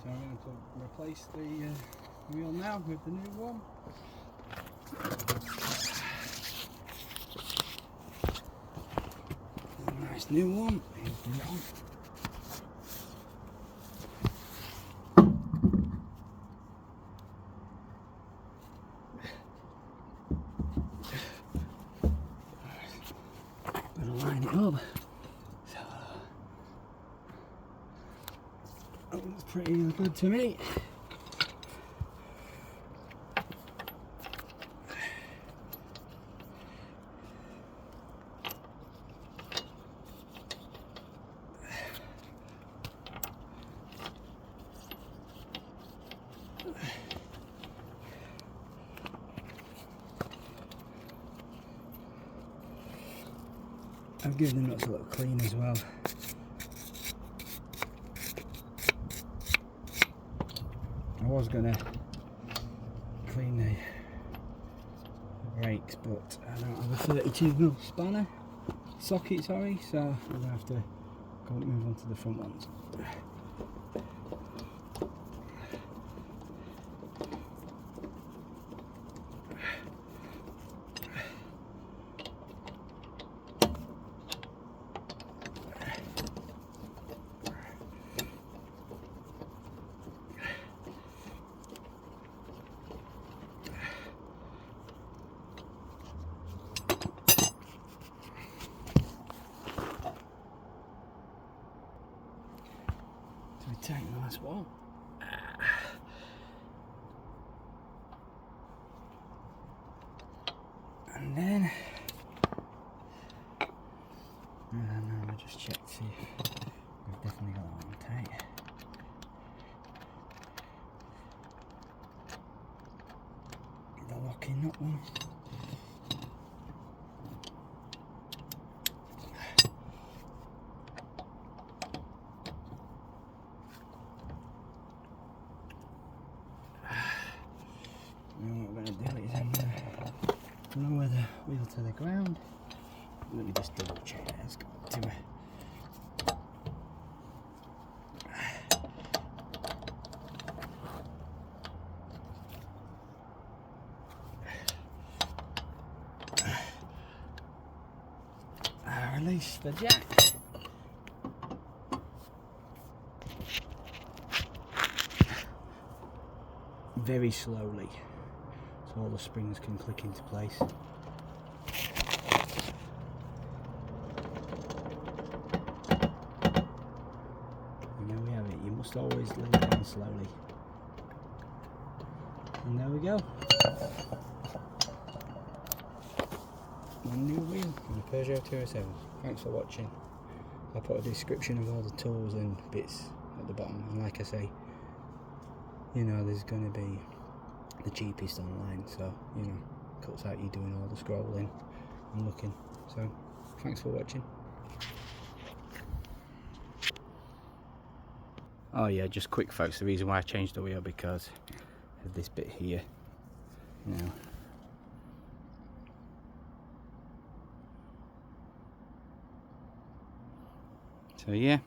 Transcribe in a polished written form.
So I'm going to replace the wheel now with the new one. Nice new one. Here's the one. Gonna line it up. So that looks pretty good to me. I've given the nuts a little clean as well. I was gonna clean the brakes, but I don't have a 32mm spanner socket, sorry, so I'm gonna have to go and move on to the front ones. So we tighten the last one. And then I just check to see if we've definitely got that one tight. The locking nut one. And what we're going to do is I'm going to lower the wheel to the ground. Let me just double check that it's got to it. Release the jack. Very slowly, so all the springs can click into place. And there we have it. You must always lay it down slowly. And there we go. My new wheel on the Peugeot 207. Thanks for watching. I'll put a description of all the tools and bits at the bottom, and like I say, you know, there's going to be the cheapest online, so you know, cuts out you doing all the scrolling and looking. So thanks for watching. Oh yeah, just quick folks, the reason why I changed the wheel because of this bit here. Now, so yeah,